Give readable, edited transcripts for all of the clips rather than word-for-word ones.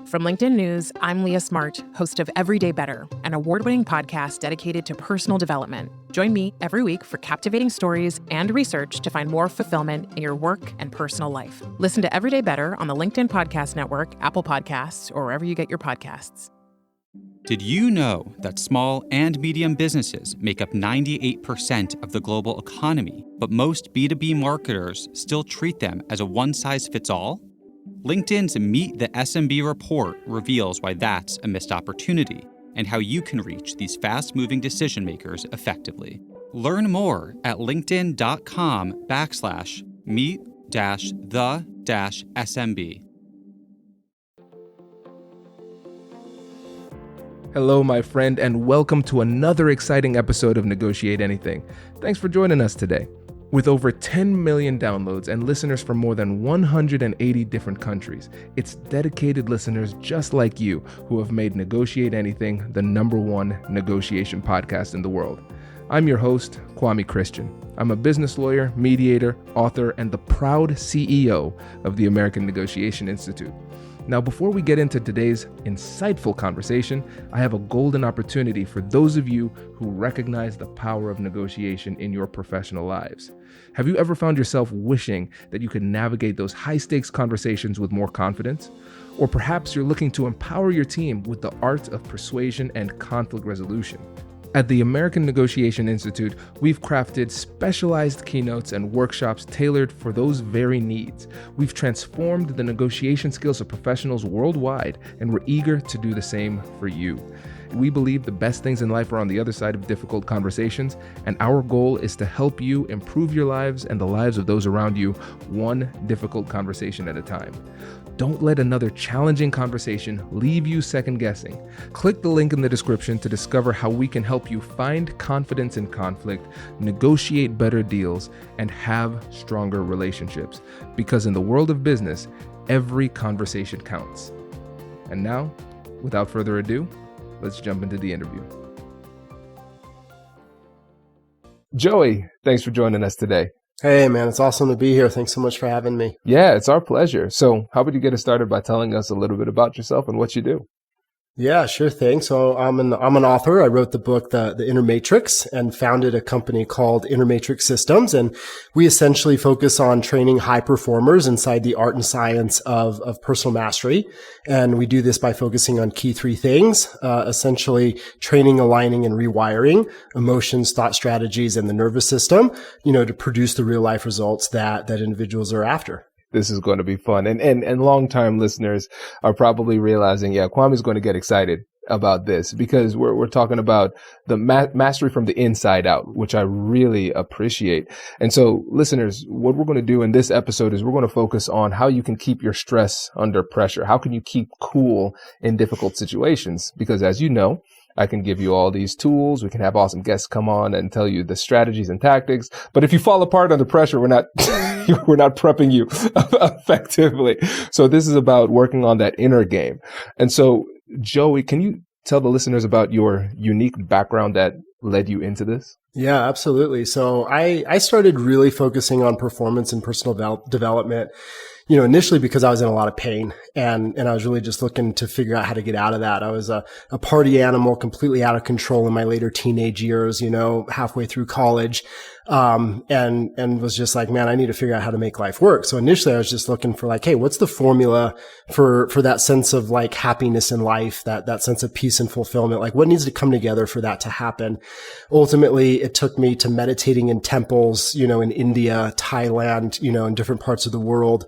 From LinkedIn News, I'm Leah Smart, host of Everyday Better, an award-winning podcast dedicated to personal development. Join me every week for captivating stories and research to find more fulfillment in your work and personal life. Listen to Everyday Better on the LinkedIn Podcast Network, Apple Podcasts, or wherever you get your podcasts. Did you know that small and medium businesses make up 98% of the global economy, but most B2B marketers still treat them as a one-size-fits-all? LinkedIn's Meet the SMB report reveals why that's a missed opportunity and how you can reach these fast-moving decision makers effectively. Learn more at linkedin.com/meet-the-SMB. Hello, my friend, and welcome to another exciting episode of Negotiate Anything. Thanks for joining us today. With over 10 million downloads and listeners from more than 180 different countries, it's dedicated listeners just like you who have made Negotiate Anything the #1 negotiation podcast in the world. I'm your host, Kwame Christian. I'm a business lawyer, mediator, author, and the proud CEO of the American Negotiation Institute. Now, before we get into today's insightful conversation, I have a golden opportunity for those of you who recognize the power of negotiation in your professional lives. Have you ever found yourself wishing that you could navigate those high-stakes conversations with more confidence? Or perhaps you're looking to empower your team with the art of persuasion and conflict resolution. At the American Negotiation Institute, we've crafted specialized keynotes and workshops tailored for those very needs. We've transformed the negotiation skills of professionals worldwide, and we're eager to do the same for you. We believe the best things in life are on the other side of difficult conversations, and our goal is to help you improve your lives and the lives of those around you, one difficult conversation at a time. Don't let another challenging conversation leave you second guessing. Click the link in the description to discover how we can help you find confidence in conflict, negotiate better deals, and have stronger relationships. Because in the world of business, every conversation counts. And now, without further ado, let's jump into the interview. Joey, thanks for joining us today. Hey, man, it's awesome to be here. Thanks so much for having me. Yeah, it's our pleasure. So how about you get us started by telling us a little bit about yourself and what you do? Yeah, sure thing. So I'm an author. I wrote the book, The Inner Matrix, and founded a company called Inner Matrix Systems. And we essentially focus on training high performers inside the art and science of personal mastery. And we do this by focusing on key three things, essentially training, aligning, and rewiring emotions, thought strategies, and the nervous system, to produce the real life results that individuals are after. This is going to be fun. And long-time listeners are probably realizing, Kwame's going to get excited about this because we're talking about the mastery from the inside out, which I really appreciate. And so listeners, what we're going to do in this episode is we're going to focus on how you can keep your stress under pressure. How can you keep cool in difficult situations? Because as you know, I can give you all these tools. We can have awesome guests come on and tell you the strategies and tactics. But if you fall apart under pressure, we're not prepping you effectively. So this is about working on that inner game. And so, Joey, can you tell the listeners about your unique background that led you into this? Yeah, absolutely. So I started really focusing on performance and personal development, initially because I was in a lot of pain and I was really just looking to figure out how to get out of that. I was a party animal, completely out of control in my later teenage years, halfway through college. And was just like, man, I need to figure out how to make life work. So initially I was just looking for like, hey, what's the formula for that sense of like happiness in life, that sense of peace and fulfillment? Like what needs to come together for that to happen? Ultimately, it took me to meditating in temples, in India, Thailand, in different parts of the world,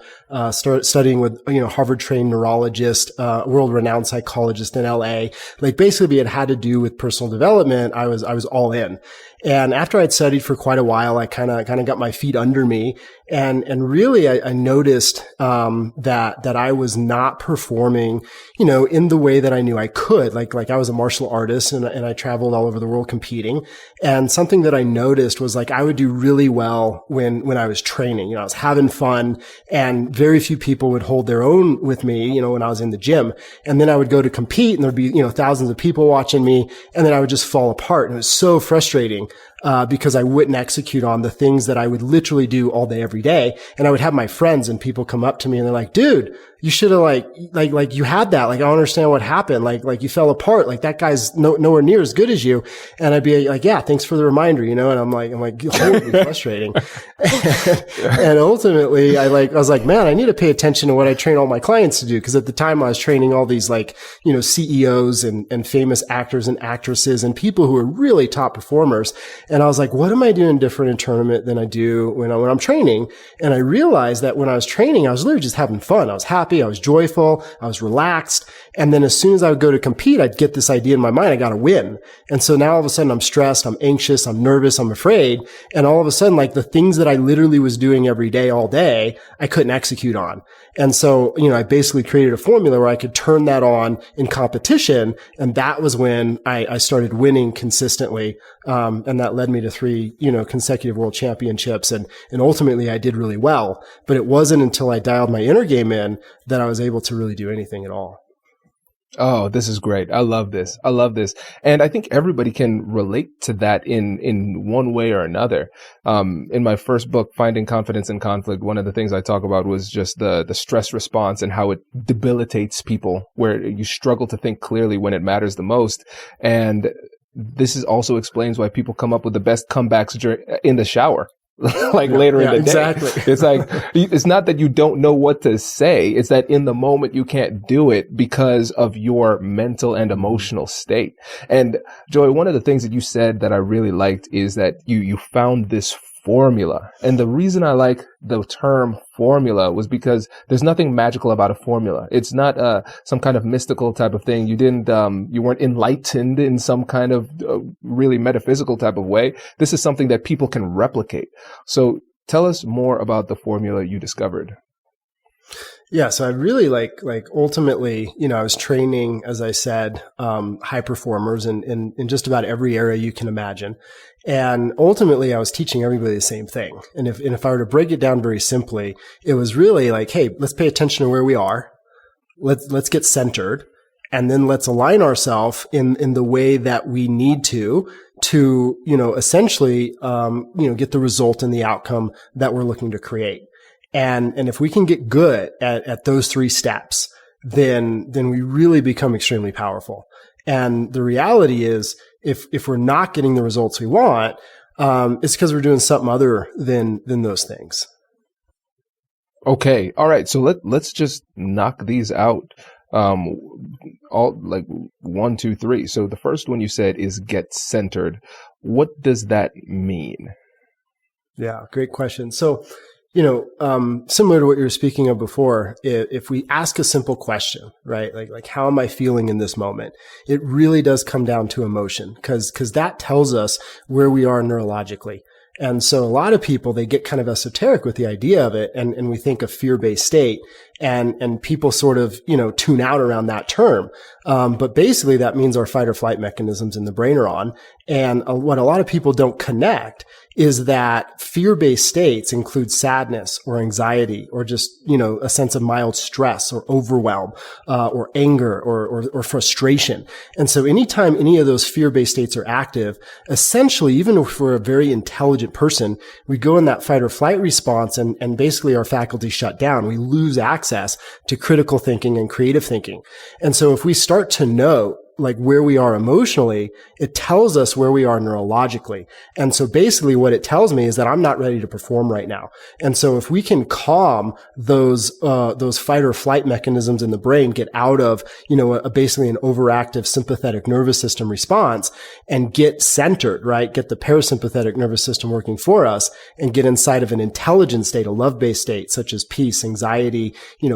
start studying with, Harvard trained neurologist, world renowned psychologist in LA. Like basically it had to do with personal development. I was all in. And after I'd studied for quite a while, I kind of got my feet under me. And really I noticed, that I was not performing, in the way that I knew I could. Like I was a martial artist and I traveled all over the world competing. And something that I noticed was like I would do really well when I was training. I was having fun and very few people would hold their own with me, when I was in the gym. And then I would go to compete and there'd be, thousands of people watching me and then I would just fall apart. And it was so frustrating. Because I wouldn't execute on the things that I would literally do all day, every day. And I would have my friends and people come up to me and they're like, dude, you should have like you had that. Like, I don't understand what happened. Like you fell apart. Like that guy's nowhere near as good as you. And I'd be like, yeah, thanks for the reminder, and I'm like, horribly frustrating. And ultimately I was like, man, I need to pay attention to what I train all my clients to do. Cause at the time I was training all these CEOs and famous actors and actresses and people who are really top performers. And I was like, what am I doing different in tournament than I do when I'm training? And I realized that when I was training, I was literally just having fun. I was happy. I was joyful. I was relaxed. And then as soon as I would go to compete, I'd get this idea in my mind, I got to win. And so now all of a sudden I'm stressed, I'm anxious, I'm nervous, I'm afraid. And all of a sudden, like the things that I literally was doing every day, all day, I couldn't execute on. And so, I basically created a formula where I could turn that on in competition. And that was when I started winning consistently. And that led me to 3, consecutive world championships. And ultimately I did really well, but it wasn't until I dialed my inner game in that I was able to really do anything at all. Oh, this is great. I love this. And I think everybody can relate to that in one way or another. In my first book, Finding Confidence in Conflict, one of the things I talk about was just the stress response and how it debilitates people, where you struggle to think clearly when it matters the most. And this also explains why people come up with the best comebacks in the shower. Later in the day. Exactly. It's like, it's not that you don't know what to say. It's that in the moment you can't do it because of your mental and emotional state. And Joy, one of the things that you said that I really liked is that you found this formula. And the reason I like the term formula was because there's nothing magical about a formula. It's not some kind of mystical type of thing. You weren't enlightened in some kind of really metaphysical type of way. This is something that people can replicate. So tell us more about the formula you discovered. Yeah. So I really like ultimately, I was training, as I said, high performers in just about every area you can imagine. And ultimately I was teaching everybody the same thing. And if I were to break it down very simply, it was really like, hey, let's pay attention to where we are. Let's get centered. And then let's align ourselves in the way that we need to, essentially, get the result and the outcome that we're looking to create. And if we can get good at those 3 steps, then we really become extremely powerful. And the reality is, if we're not getting the results we want, it's because we're doing something other than those things. Okay. All right. So let's just knock these out. All like 1, 2, 3. So the first one you said is get centered. What does that mean? Yeah, great question. So, similar to what you were speaking of before, if we ask a simple question, right? Like how am I feeling in this moment? It really does come down to emotion because that tells us where we are neurologically. And so a lot of people, they get kind of esoteric with the idea of it. And we think of fear-based state and people sort of, tune out around that term. But basically that means our fight or flight mechanisms in the brain are on. And what a lot of people don't connect is that fear-based states include sadness or anxiety or just, a sense of mild stress or overwhelm, or anger or frustration. And so anytime any of those fear-based states are active, essentially, even if we're a very intelligent person, we go in that fight or flight response and basically our faculties shut down. We lose access to critical thinking and creative thinking. And so if we start to know like where we are emotionally, it tells us where we are neurologically. And so basically what it tells me is that I'm not ready to perform right now. And so if we can calm those fight or flight mechanisms in the brain, get out of, basically an overactive sympathetic nervous system response and get centered, right? Get the parasympathetic nervous system working for us and get inside of an intelligent state, a love-based state, such as peace, anxiety,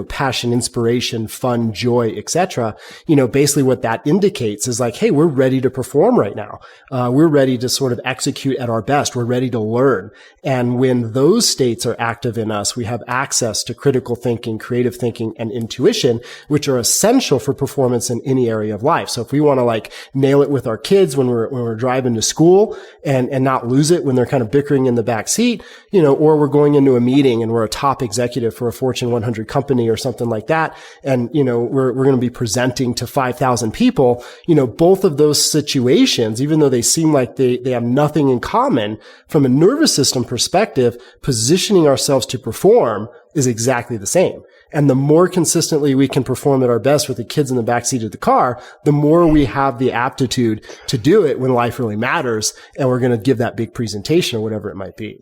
passion, inspiration, fun, joy, etc. Basically what that indicates is like, hey, we're ready to perform right now. We're ready to sort of execute at our best. We're ready to learn. And when those states are active in us, we have access to critical thinking, creative thinking, and intuition, which are essential for performance in any area of life. So if we want to like nail it with our kids when we're driving to school and not lose it when they're kind of bickering in the back seat, or we're going into a meeting and we're a top executive for a Fortune 100 company or something like that. And, we're going to be presenting to 5,000 people. Both of those situations, even though they seem like they have nothing in common, from a nervous system perspective, positioning ourselves to perform is exactly the same. And the more consistently we can perform at our best with the kids in the backseat of the car, the more we have the aptitude to do it when life really matters. And we're going to give that big presentation or whatever it might be.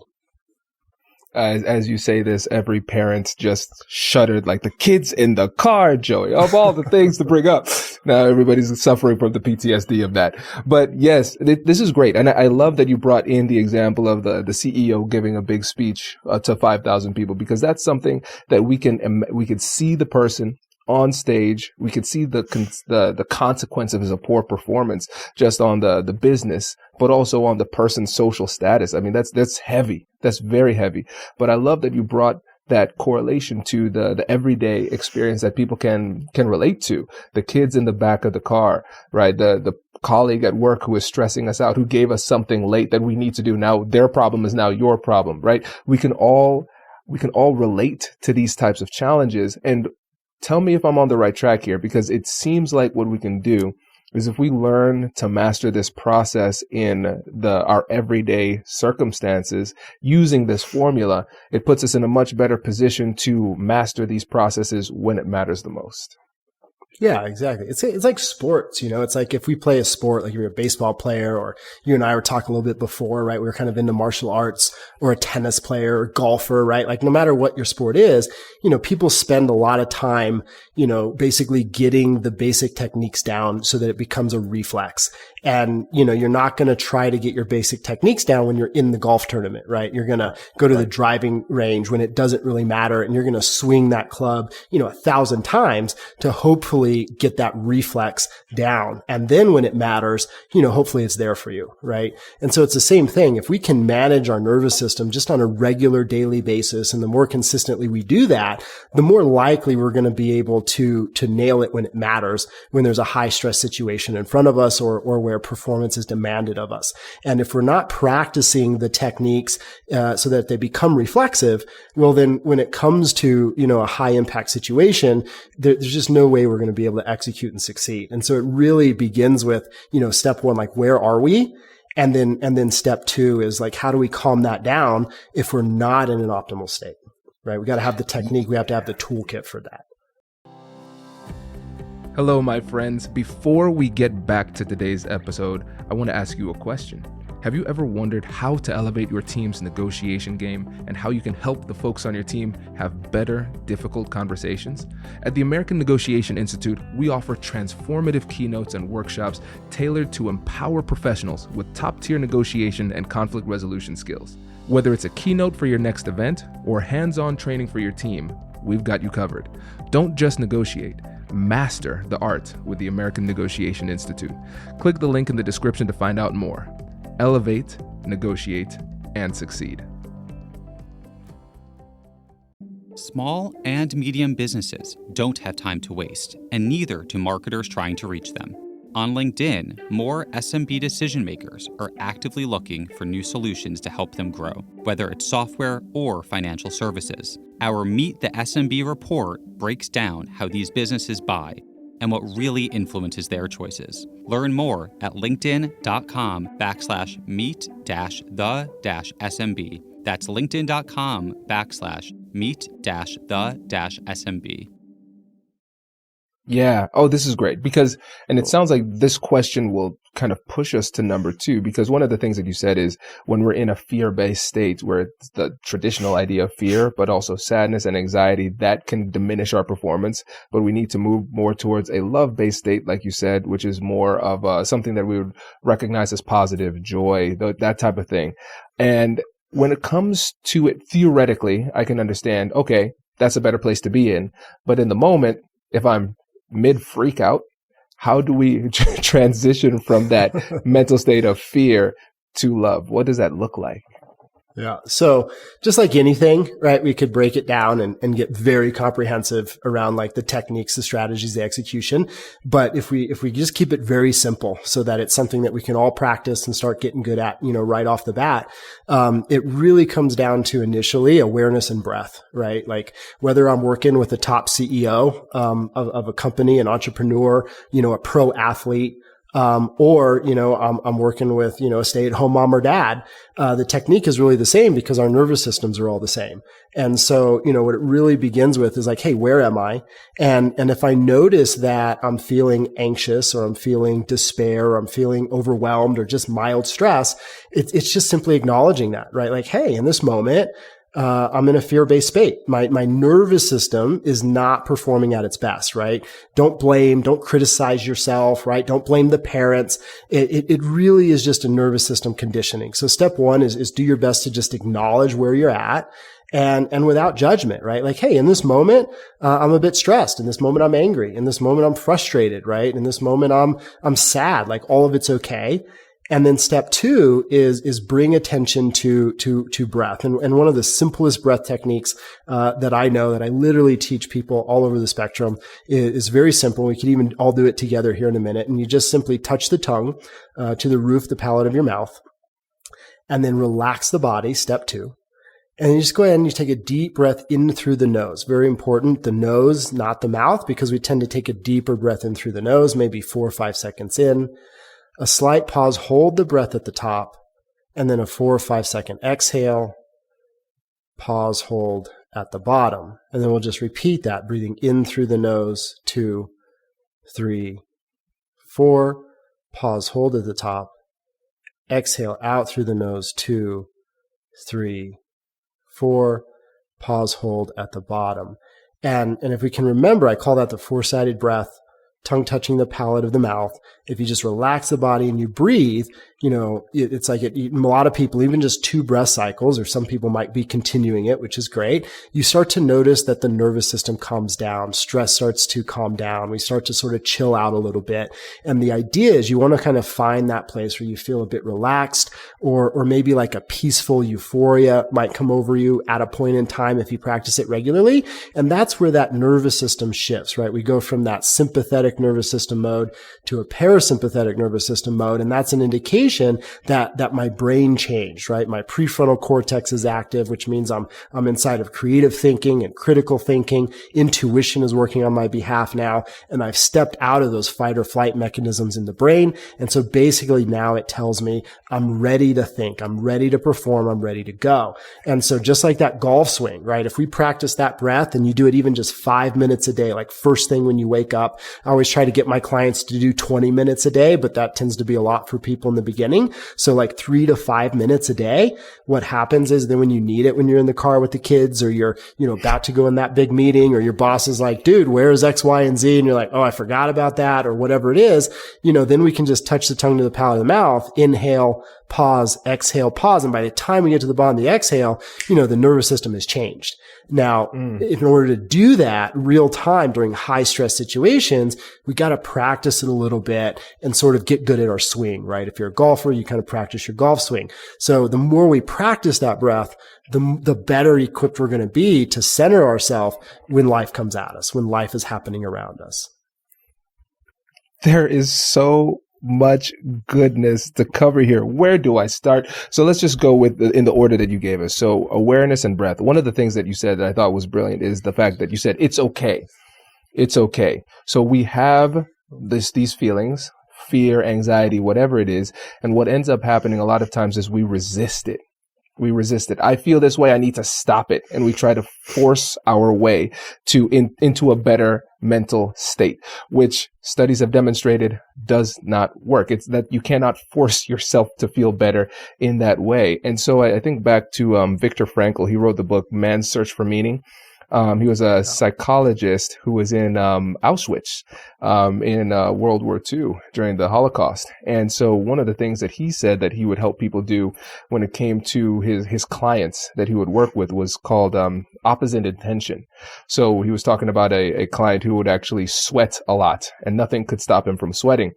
As you say this, every parent just shuddered, like, the kids in the car, Joey, of all the things to bring up. Now everybody's suffering from the PTSD of that. But yes, this is great. And I love that you brought in the example of the CEO giving a big speech to 5,000 people, because that's something that we can see the person on stage. We could see the consequences of poor performance just on the business, but also on the person's social status. I mean, that's heavy. That's very heavy. But I love that you brought that correlation to the everyday experience that people can relate to. The kids in the back of the car, right? The colleague at work who is stressing us out, who gave us something late that we need to do. Now their problem is now your problem, right? We can all relate to these types of challenges. And tell me if I'm on the right track here, because it seems like what we can do is, if we learn to master this process in our everyday circumstances using this formula, it puts us in a much better position to master these processes when it matters the most. Yeah, exactly. It's like sports, it's like if we play a sport, like you're a baseball player, or you and I were talking a little bit before, right? We were kind of into martial arts, or a tennis player or golfer, right? Like no matter what your sport is, people spend a lot of time, basically getting the basic techniques down so that it becomes a reflex. And, you're not going to try to get your basic techniques down when you're in the golf tournament, right? You're going to go to the driving range when it doesn't really matter, and you're going to swing that club, 1,000 times to hopefully get that reflex down. And then when it matters, hopefully it's there for you, right? And so it's the same thing. If we can manage our nervous system just on a regular daily basis, and the more consistently we do that, the more likely we're going to be able to nail it when it matters, when there's a high stress situation in front of us, or where performance is demanded of us. And if we're not practicing the techniques so that they become reflexive, well, then when it comes to, a high impact situation, there's just no way we're going to be able to execute and succeed. And so it really begins with, step one, like, where are we? And then step two is like, how do we calm that down if we're not in an optimal state, right? We got to have the technique. We have to have the toolkit for that. Hello, my friends. Before we get back to today's episode, I want to ask you a question. Have you ever wondered how to elevate your team's negotiation game, and how you can help the folks on your team have better, difficult conversations? At the American Negotiation Institute, we offer transformative keynotes and workshops tailored to empower professionals with top-tier negotiation and conflict resolution skills. Whether it's a keynote for your next event or hands-on training for your team, we've got you covered. Don't just negotiate. Master the art with the American Negotiation Institute. Click the link in the description to find out more. Elevate, negotiate, and succeed. Small and medium businesses don't have time to waste, and neither do marketers trying to reach them. On LinkedIn, more SMB decision makers are actively looking for new solutions to help them grow, whether it's software or financial services. Our Meet the SMB report breaks down how these businesses buy and what really influences their choices. Learn more at linkedin.com/meet-the-SMB. That's linkedin.com/meet-the-SMB. Yeah. Oh, this is great, because, and it sounds like this question will kind of push us to number two, because one of the things that you said is, when we're in a fear-based state, where it's the traditional idea of fear, but also sadness and anxiety, that can diminish our performance. But we need to move more towards a love-based state, like you said, which is more of something that we would recognize as positive, joy, that type of thing. And when it comes to it, theoretically, I can understand, okay, that's a better place to be in. But in the moment, if I'm mid freak out, how do we transition from that mental state of fear to love? What does that look like? Yeah. So just like anything, right, we could break it down and get very comprehensive around like the techniques, the strategies, the execution. But if we just keep it very simple so that it's something that we can all practice and start getting good at, right off the bat, it really comes down to initially awareness and breath, right? Like whether I'm working with a top CEO, of a company, an entrepreneur, a pro athlete, Or, I'm working with, a stay-at-home mom or dad. The technique is really the same because our nervous systems are all the same. And so, what it really begins with is like, hey, where am I? And if I notice that I'm feeling anxious or I'm feeling despair or I'm feeling overwhelmed or just mild stress, it's just simply acknowledging that, right? Like, hey, in this moment, I'm in a fear-based state. My nervous system is not performing at its best, right? Don't blame, don't criticize yourself, right? Don't blame the parents. It really is just a nervous system conditioning. So step one is do your best to just acknowledge where you're at and without judgment, right? Like, hey, in this moment, I'm a bit stressed. In this moment, I'm angry. In this moment, I'm frustrated, right? In this moment, I'm sad. Like all of it's okay. And then step two is bring attention to breath. And one of the simplest breath techniques, that I know that I literally teach people all over the spectrum is very simple. We could even all do it together here in a minute. And you just simply touch the tongue, to the roof, the palate of your mouth, and then relax the body. Step two. And you just go ahead and you take a deep breath in through the nose. Very important, the nose, not the mouth, because we tend to take a deeper breath in through the nose, maybe 4 or 5 seconds in. A slight pause, hold the breath at the top, and then a 4 or 5 second exhale, pause, hold at the bottom. And then we'll just repeat that, breathing in through the nose, 2, 3, 4, pause, hold at the top, exhale out through the nose, 2, 3, 4, pause, hold at the bottom. And if we can remember, I call that the 4-sided breath, tongue touching the palate of the mouth. If you just relax the body and you breathe, it's like a lot of people, even just 2 breath cycles, or some people might be continuing it, which is great. You start to notice that the nervous system calms down. Stress starts to calm down. We start to sort of chill out a little bit. And the idea is you want to kind of find that place where you feel a bit relaxed, or maybe like a peaceful euphoria might come over you at a point in time if you practice it regularly. And that's where that nervous system shifts, right? We go from that sympathetic nervous system mode to a parasympathetic nervous system mode. And that's an indication that my brain changed, right? My prefrontal cortex is active, which means I'm inside of creative thinking and critical thinking. Intuition is working on my behalf now. And I've stepped out of those fight or flight mechanisms in the brain. And so basically now it tells me I'm ready to think, I'm ready to perform, I'm ready to go. And so just like that golf swing, right? If we practice that breath and you do it even just 5 minutes a day, like first thing when you wake up, I always try to get my clients to do 20 minutes a day, but that tends to be a lot for people in the beginning. So like 3 to 5 minutes a day. What happens is then when you need it, when you're in the car with the kids, or you're, about to go in that big meeting, or your boss is like, dude, where's X, Y, and Z? And you're like, oh, I forgot about that, or whatever it is, then we can just touch the tongue to the palate of the mouth, inhale, pause, exhale, pause. And by the time we get to the bottom of the exhale, the nervous system has changed. Now, in order to do that real time during high stress situations, we got to practice it a little bit and sort of get good at our swing, right? If you're a golfer, you kind of practice your golf swing. So the more we practice that breath, the better equipped we're going to be to center ourselves when life comes at us, when life is happening around us. There is so much goodness to cover here. Where do I start? So let's just go in the order that you gave us. So awareness and breath. One of the things that you said that I thought was brilliant is the fact that you said, it's okay. It's okay. So we have these feelings, fear, anxiety, whatever it is. And what ends up happening a lot of times is we resist it. I feel this way. I need to stop it. And we try to force our way into a better mental state, which studies have demonstrated does not work. It's that you cannot force yourself to feel better in that way. And so I think back to Viktor Frankl. He wrote the book Man's Search for Meaning. He was a psychologist who was in Auschwitz in World War II during the Holocaust. And so one of the things that he said that he would help people do when it came to his clients that he would work with was called opposite intention. So he was talking about a client who would actually sweat a lot and nothing could stop him from sweating.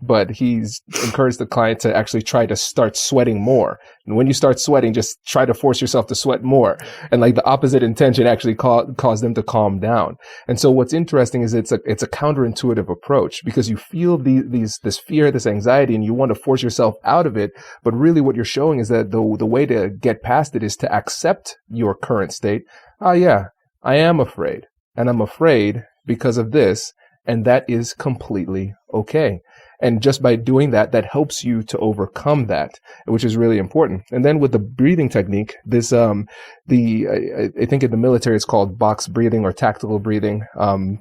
But he's encouraged the client to actually try to start sweating more. And when you start sweating, just try to force yourself to sweat more. And like the opposite intention actually caused them to calm down. And so what's interesting is it's a counterintuitive approach because you feel this fear, this anxiety, and you want to force yourself out of it. But really what you're showing is that the way to get past it is to accept your current state. Oh yeah, I am afraid. And I'm afraid because of this. And that is completely okay. And just by doing that, that helps you to overcome that, which is really important. And then with the breathing technique, this, I think in the military, it's called box breathing or tactical breathing.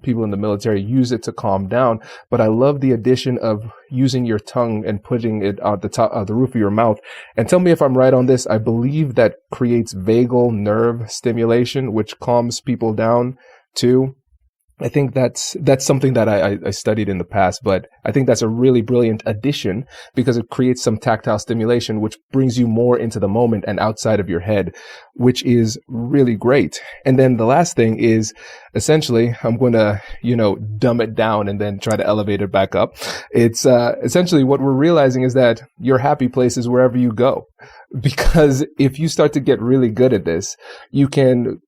People in the military use it to calm down, but I love the addition of using your tongue and putting it on the top of the roof of your mouth. And tell me if I'm right on this. I believe that creates vagal nerve stimulation, which calms people down too. I think that's something that I studied in the past, but I think that's a really brilliant addition because it creates some tactile stimulation, which brings you more into the moment and outside of your head, which is really great. And then the last thing is essentially, I'm going to, dumb it down and then try to elevate it back up. It's essentially what we're realizing is that your happy place is wherever you go. Because if you start to get really good at this, you can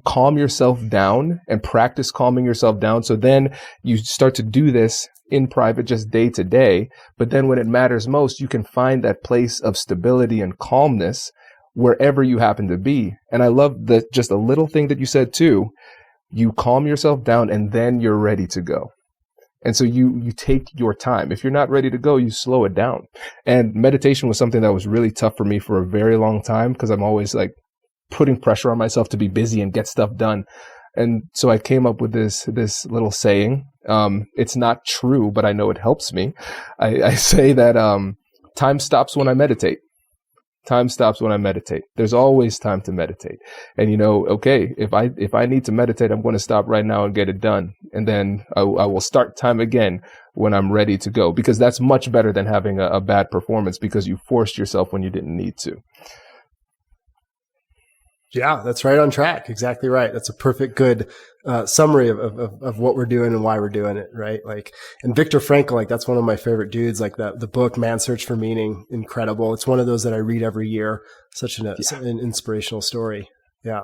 calm yourself down and practice calming yourself down. So then you start to do this in private, just day to day. But then when it matters most, you can find that place of stability and calmness wherever you happen to be. And I love that just a little thing that you said too. You calm yourself down and then you're ready to go. And so you take your time. If you're not ready to go, you slow it down. And meditation was something that was really tough for me for a very long time because I'm always like putting pressure on myself to be busy and get stuff done. And so I came up with this little saying. It's not true, but I know it helps me. I say that time stops when I meditate. Time stops when I meditate. There's always time to meditate. And okay, if I need to meditate, I'm going to stop right now and get it done. And then I will start time again when I'm ready to go, because that's much better than having a bad performance because you forced yourself when you didn't need to. Yeah, that's right on track. Exactly right. That's a perfect, good summary of what we're doing and why we're doing it, right? And Viktor Frankl, that's one of my favorite dudes. The book Man's Search for Meaning, incredible. It's one of those that I read every year. Such an inspirational story. Yeah.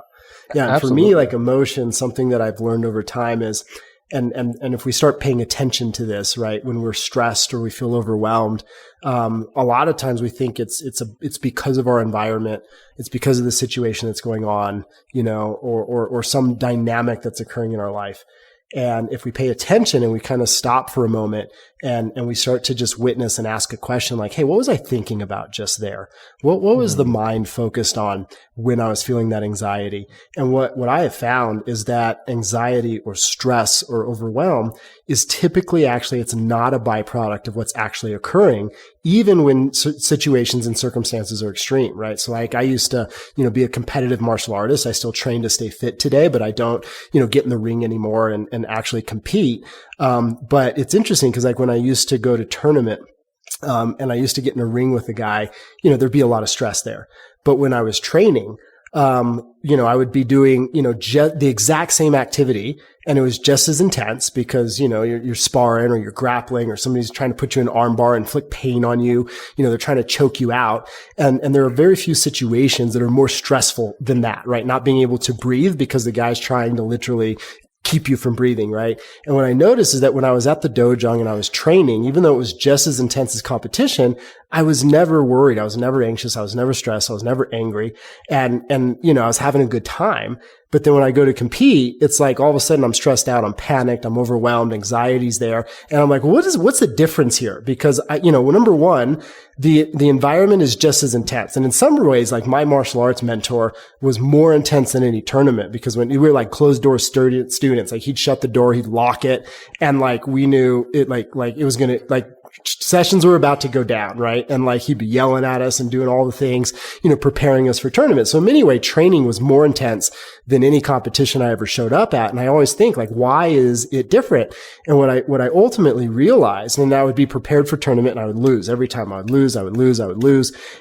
Yeah. And for me, emotion, something that I've learned over time is, and if we start paying attention to this, right, when we're stressed or we feel overwhelmed, a lot of times we think it's because of our environment. It's because of the situation that's going on, or some dynamic that's occurring in our life. And if we pay attention and we kind of stop for a moment and we start to just witness and ask a question like, hey, what was I thinking about just there? What was the mind focused on when I was feeling that anxiety? And what I have found is that anxiety or stress or overwhelm is typically it's not a byproduct of what's actually occurring, even when situations and circumstances are extreme, right? So I used to, be a competitive martial artist. I still train to stay fit today, but I don't, get in the ring anymore and actually compete. But it's interesting because when I used to go to tournament, and I used to get in a ring with a guy, there'd be a lot of stress there. But when I was training, I would be doing, the exact same activity, and it was just as intense because, you're sparring or you're grappling or somebody's trying to put you in an arm bar and inflict pain on you. They're trying to choke you out. And there are very few situations that are more stressful than that, right? Not being able to breathe because the guy's trying to literally keep you from breathing, right? And what I noticed is that when I was at the dojo and I was training, even though it was just as intense as competition, I was never worried. I was never anxious. I was never stressed. I was never angry. And I was having a good time. But then when I go to compete, it's like all of a sudden I'm stressed out. I'm panicked. I'm overwhelmed. Anxiety's there. And I'm like, what's the difference here? Because number one, the environment is just as intense. And in some ways, my martial arts mentor was more intense than any tournament because when we were closed door students, he'd shut the door, he'd lock it. And we knew it, it was going to, sessions were about to go down, right? And he'd be yelling at us and doing all the things, preparing us for tournaments. So in many ways, training was more intense than any competition I ever showed up at. And I always think why is it different? And what I ultimately realized, and I would be prepared for tournament and I would lose every time. I would lose.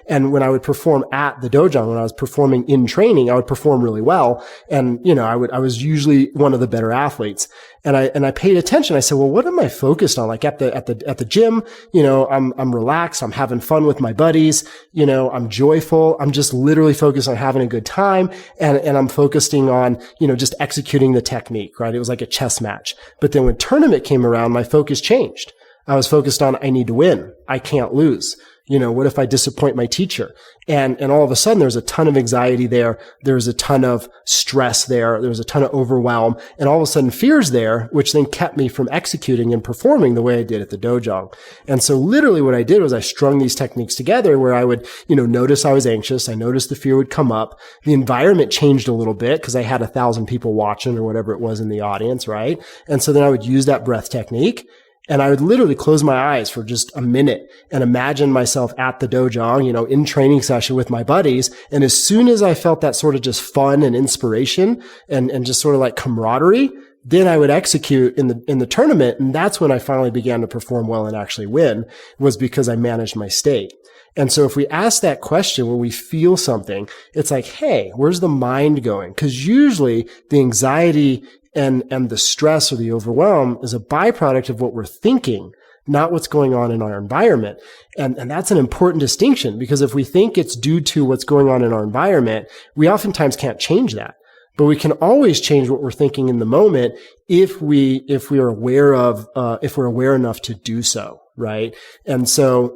And when I would perform at the dojo, when I was performing in training, I would perform really well. And, I was usually one of the better athletes. And I paid attention. I said, well, what am I focused on? At the gym, I'm relaxed. I'm having fun with my buddies. I'm joyful. I'm just literally focused on having a good time. And I'm focusing on, just executing the technique, right? It was like a chess match. But then when tournament came around, my focus changed. I was focused on, I need to win. I can't lose. What if I disappoint my teacher? And all of a sudden there's a ton of anxiety there. There's a ton of stress there. There's a ton of overwhelm, and all of a sudden fear's there, which then kept me from executing and performing the way I did at the dojo. And so literally what I did was I strung these techniques together where I would, notice I was anxious. I noticed the fear would come up. The environment changed a little bit because I had 1,000 people watching or whatever it was in the audience, right? And so then I would use that breath technique. And I would literally close my eyes for just a minute and imagine myself at the dojo, in training session with my buddies. And as soon as I felt that sort of just fun and inspiration and just sort of like camaraderie, then I would execute in the tournament. And that's when I finally began to perform well and actually win, was because I managed my state. And so if we ask that question when we feel something, it's like, hey, where's the mind going? Because usually the anxiety and the stress or the overwhelm is a byproduct of what we're thinking, not what's going on in our environment. And that's an important distinction, because if we think it's due to what's going on in our environment, we oftentimes can't change that. But we can always change what we're thinking in the moment if we're aware enough to do so. Right. And so,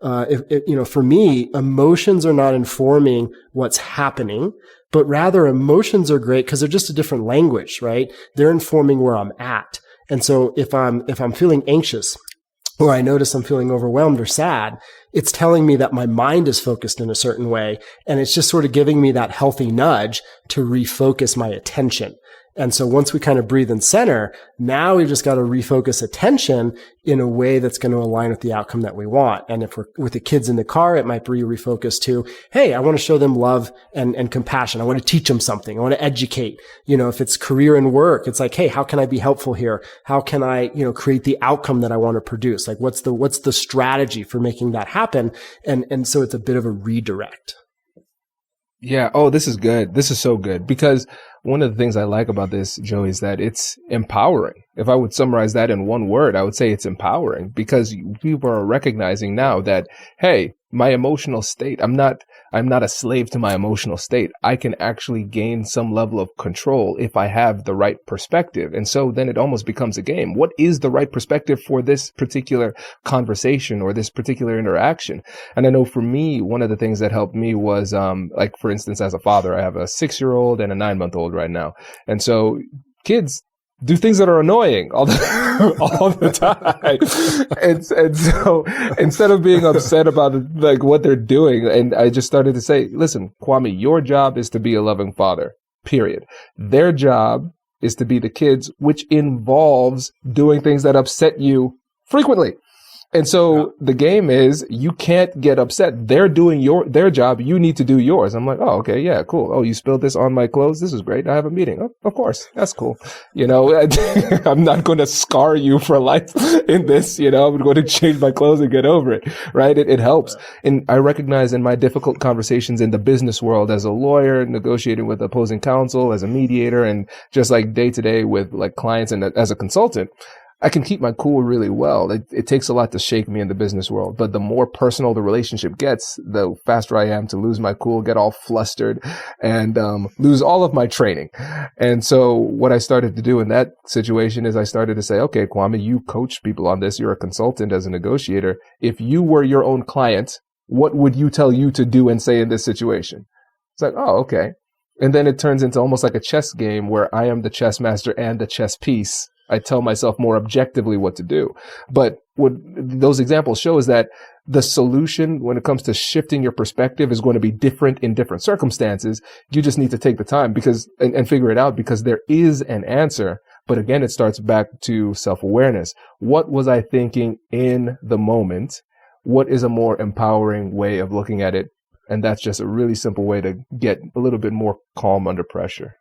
for me, emotions are not informing what's happening, but rather emotions are great because they're just a different language, right? They're informing where I'm at. And so if I'm feeling anxious, or I notice I'm feeling overwhelmed or sad, it's telling me that my mind is focused in a certain way. And it's just sort of giving me that healthy nudge to refocus my attention. And so once we kind of breathe and center, now we've just got to refocus attention in a way that's going to align with the outcome that we want. And if we're with the kids in the car, it might be refocused to, hey, I want to show them love and compassion. I want to teach them something. I want to educate. If it's career and work, it's like, hey, how can I be helpful here? How can I, create the outcome that I want to produce? Like, what's the strategy for making that happen? And so it's a bit of a redirect. Yeah. Oh, this is good. This is so good, because one of the things I like about this, Joey, is that it's empowering. If I would summarize that in one word, I would say it's empowering, because people are recognizing now that, hey, my emotional state, I'm not a slave to my emotional state. I can actually gain some level of control if I have the right perspective. And so then it almost becomes a game. What is the right perspective for this particular conversation or this particular interaction? And I know for me, one of the things that helped me was, like, for instance, as a father, I have a 6-year-old and a 9-month-old right now. And so kids do things that are annoying all the time. And so instead of being upset about like what they're doing, and I just started to say, listen, Kwame, your job is to be a loving father, period. Their job is to be the kids, which involves doing things that upset you frequently. And so the game is, you can't get upset. They're doing their job. You need to do yours. I'm like, oh, okay. Yeah, cool. Oh, you spilled this on my clothes. This is great. I have a meeting. Oh, of course. That's cool. I'm not going to scar you for life in this, I'm going to change my clothes and get over it. Right. It helps. And I recognize in my difficult conversations in the business world, as a lawyer, negotiating with opposing counsel, as a mediator, and just like day to day with like clients and as a consultant, I can keep my cool really well. It takes a lot to shake me in the business world, but the more personal the relationship gets, the faster I am to lose my cool, get all flustered, and lose all of my training. And so what I started to do in that situation is I started to say, okay, Kwame, you coach people on this. You're a consultant as a negotiator. If you were your own client, what would you tell you to do and say in this situation? It's like, oh, okay. And then it turns into almost like a chess game where I am the chess master and the chess piece. I tell myself more objectively what to do. But what those examples show is that the solution when it comes to shifting your perspective is going to be different in different circumstances. You just need to take the time and figure it out, because there is an answer. But again, it starts back to self-awareness. What was I thinking in the moment? What is a more empowering way of looking at it? And that's just a really simple way to get a little bit more calm under pressure.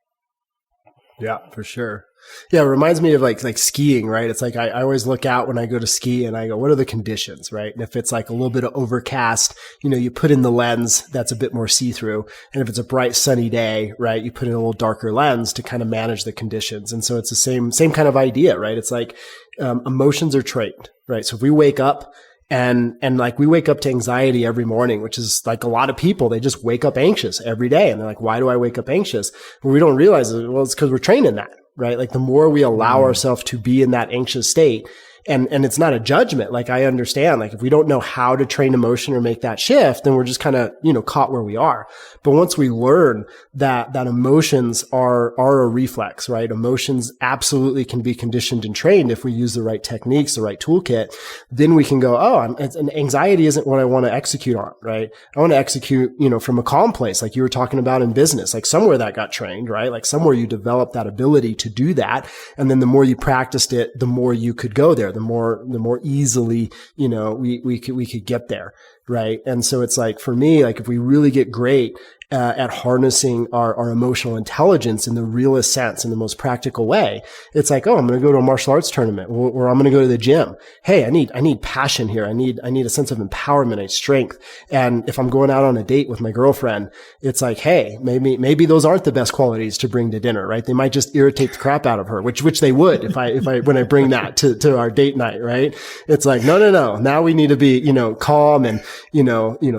Yeah, for sure. Yeah, it reminds me of like skiing, right? It's like I always look out when I go to ski and I go, what are the conditions, right? And if it's like a little bit of overcast, you put in the lens that's a bit more see-through. And if it's a bright sunny day, right, you put in a little darker lens to kind of manage the conditions. And so it's the same kind of idea, right? It's like emotions are trained, right? So if we wake up and like we wake up to anxiety every morning, which is like a lot of people, they just wake up anxious every day. And they're like, why do I wake up anxious? Well, we don't realize it. Well, it's because we're trained in that, right? Like the more we allow ourselves to be in that anxious state, And it's not a judgment. Like, I understand, like, if we don't know how to train emotion or make that shift, then we're just kind of, caught where we are. But once we learn that emotions are a reflex, right? Emotions absolutely can be conditioned and trained if we use the right techniques, the right toolkit. Then we can go, and anxiety isn't what I want to execute on, right? I want to execute, from a calm place, like you were talking about in business, like somewhere that got trained, right? Like somewhere you developed that ability to do that. And then the more you practiced it, the more you could go there, the more easily, we could get there. Right. And so it's like, for me, like, if we really get great at harnessing our emotional intelligence in the realest sense, in the most practical way, it's like, I'm going to go to a martial arts tournament, or I'm going to go to the gym. Hey, I need passion here. I need a sense of empowerment, I need strength. And if I'm going out on a date with my girlfriend, it's like, hey, maybe those aren't the best qualities to bring to dinner, right? They might just irritate the crap out of her, which they would when I bring that to our date night, right? It's like, no. Now we need to be, calm and,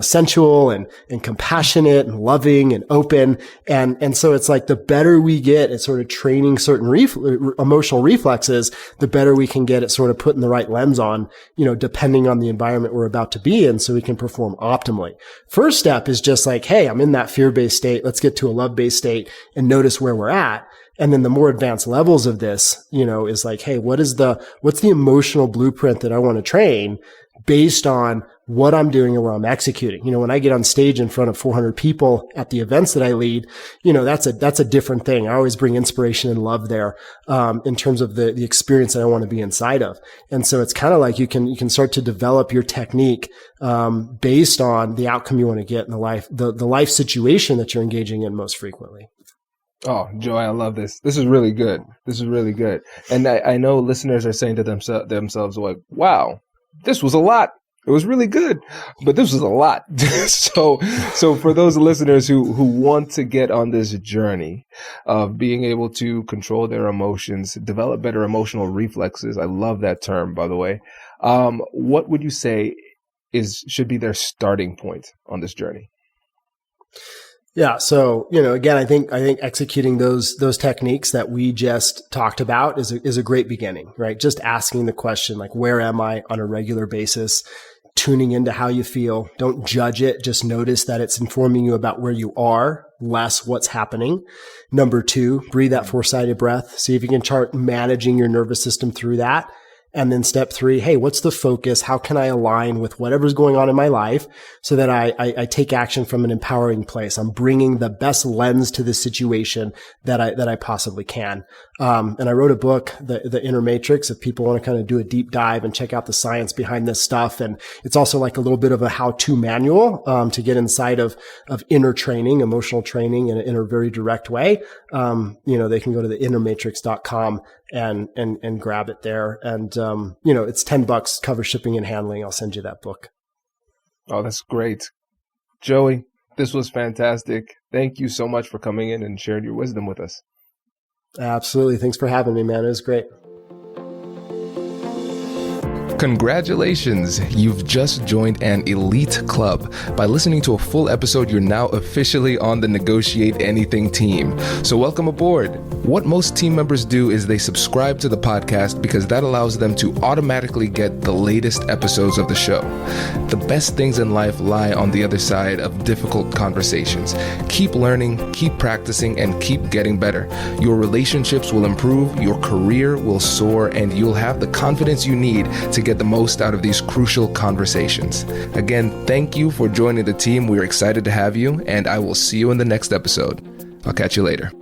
sensual and compassionate and loving and open. And so it's like, the better we get at sort of training certain emotional reflexes, the better we can get at sort of putting the right lens on, depending on the environment we're about to be in, so we can perform optimally. First step is just like, hey, I'm in that fear-based state. Let's get to a love-based state and notice where we're at. And then the more advanced levels of this, is like, hey, what's the emotional blueprint that I want to train based on what I'm doing and where I'm executing? When I get on stage in front of 400 people at the events that I lead, that's a different thing. I always bring inspiration and love there, in terms of the experience that I want to be inside of. And so it's kind of like you can start to develop your technique, based on the outcome you want to get in the life situation that you're engaging in most frequently. Oh, Joey, I love this. This is really good. And I know listeners are saying to themselves, like, wow, this was a lot. It was really good, but this was a lot. So for those listeners who want to get on this journey of being able to control their emotions, develop better emotional reflexes — I love that term, by the way. What would you say should be their starting point on this journey? Yeah. So, again, I think executing those techniques that we just talked about is a great beginning, right? Just asking the question, like, where am I on a regular basis? Tuning into how you feel. Don't judge it. Just notice that it's informing you about where you are, less what's happening. Number 2, breathe that 4-sided breath. See if you can start managing your nervous system through that. And then step 3, hey, what's the focus? How can I align with whatever's going on in my life so that I take action from an empowering place? I'm bringing the best lens to the situation that I possibly can. And I wrote a book, The Inner Matrix, if people want to kind of do a deep dive and check out the science behind this stuff. And it's also like a little bit of a how-to manual, to get inside of inner training, emotional training in a very direct way. They can go to theinnermatrix.com and grab it there. And, it's $10, cover shipping and handling. I'll send you that book. Oh, that's great. Joey, this was fantastic. Thank you so much for coming in and sharing your wisdom with us. Absolutely. Thanks for having me, man. It was great. Congratulations! You've just joined an elite club. By listening to a full episode, you're now officially on the Negotiate Anything team. So welcome aboard. What most team members do is they subscribe to the podcast because that allows them to automatically get the latest episodes of the show. The best things in life lie on the other side of difficult conversations. Keep learning, keep practicing, and keep getting better. Your relationships will improve, your career will soar, and you'll have the confidence you need to get the most out of these crucial conversations. Again, thank you for joining the team. We're excited to have you, and I will see you in the next episode. I'll catch you later.